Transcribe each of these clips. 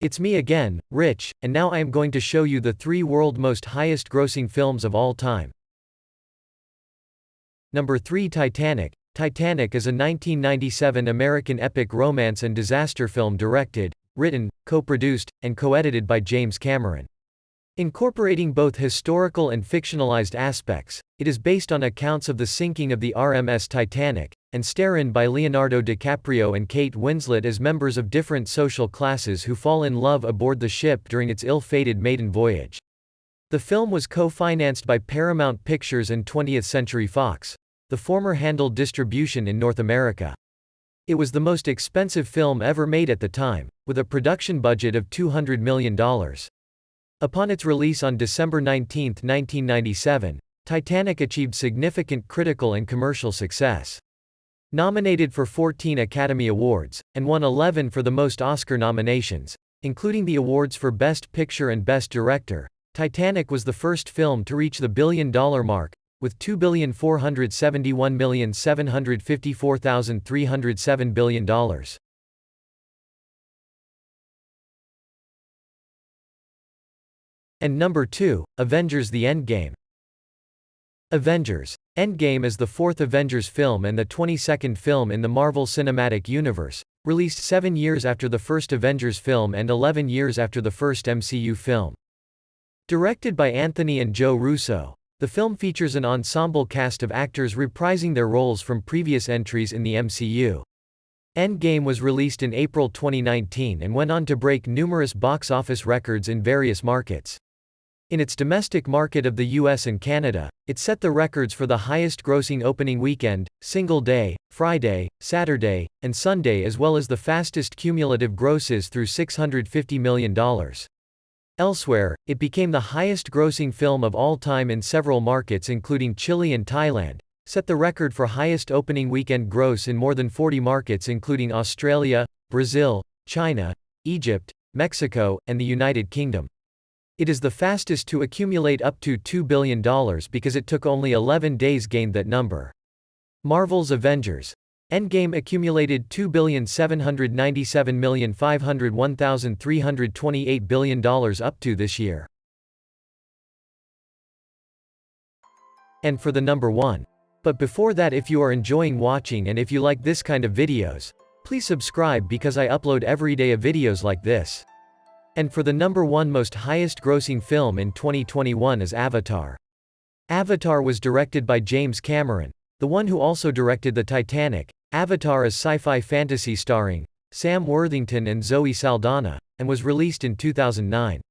It's me again, Rich, and now I am going to show you the 3 world most highest grossing films of all time. Number 3, Titanic. Titanic is a 1997 American epic romance and disaster film directed, written, co-produced, and co-edited by James Cameron. Incorporating both historical and fictionalized aspects, it is based on accounts of the sinking of the RMS Titanic, and starred by Leonardo DiCaprio and Kate Winslet as members of different social classes who fall in love aboard the ship during its ill-fated maiden voyage. The film was co-financed by Paramount Pictures and 20th Century Fox. The former handled distribution in North America. It was the most expensive film ever made at the time, with a production budget of $200 million. Upon its release on December 19, 1997, Titanic achieved significant critical and commercial success. Nominated for 14 Academy Awards, and won 11 for the most Oscar nominations, including the awards for Best Picture and Best Director, Titanic was the first film to reach the billion-dollar mark, with $2,471,754,307 billion. And number 2, Avengers The Endgame. Avengers Endgame is the 4th Avengers film and the 22nd film in the Marvel Cinematic Universe, released 7 years after the first Avengers film and 11 years after the first MCU film. Directed by Anthony and Joe Russo, the film features an ensemble cast of actors reprising their roles from previous entries in the MCU. Endgame was released in April 2019 and went on to break numerous box office records in various markets. In its domestic market of the US and Canada, it set the records for the highest grossing opening weekend, single day, Friday, Saturday, and Sunday, as well as the fastest cumulative grosses through $650 million. Elsewhere, it became the highest grossing film of all time in several markets including Chile and Thailand, set the record for highest opening weekend gross in more than 40 markets including Australia, Brazil, China, Egypt, Mexico, and the United Kingdom. It is the fastest to accumulate up to $2 billion because it took only 11 days gained that number. Marvel's Avengers Endgame accumulated $2,797,501,328 billion up to this year. And for the number 1. But before that, if you are enjoying watching and if you like this kind of videos, please subscribe because I upload every day of videos like this. And for the number 1 most highest grossing film in 2021 is Avatar. Avatar was directed by James Cameron, the one who also directed the Titanic. Avatar is sci-fi fantasy starring Sam Worthington and Zoe Saldana, and was released in 2009.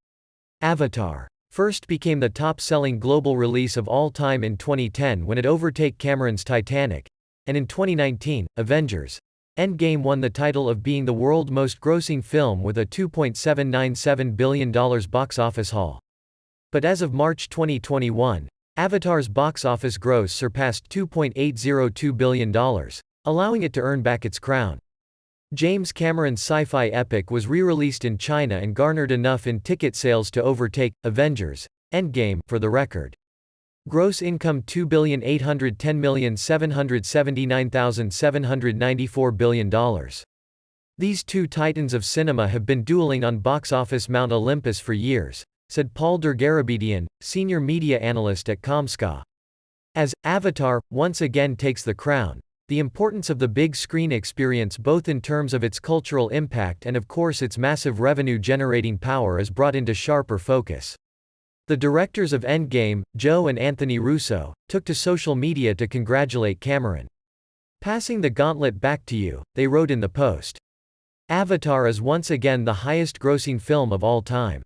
Avatar first became the top-selling global release of all time in 2010 when it overtook Cameron's Titanic, and in 2019, Avengers Endgame won the title of being the world's most grossing film with a $2.797 billion box office haul. But as of March 2021, Avatar's box office gross surpassed $2.802 billion, allowing it to earn back its crown. James Cameron's sci-fi epic was re-released in China and garnered enough in ticket sales to overtake Avengers Endgame for the record. Gross income $2,810,779,794 billion. These two titans of cinema have been dueling on box office Mount Olympus for years, said Paul Dergarabedian, senior media analyst at Comscore. As Avatar once again takes the crown, the importance of the big screen experience both in terms of its cultural impact and of course its massive revenue-generating power is brought into sharper focus. The directors of Endgame, Joe and Anthony Russo, took to social media to congratulate Cameron. "Passing the gauntlet back to you," they wrote in the post. Avatar is once again the highest grossing film of all time.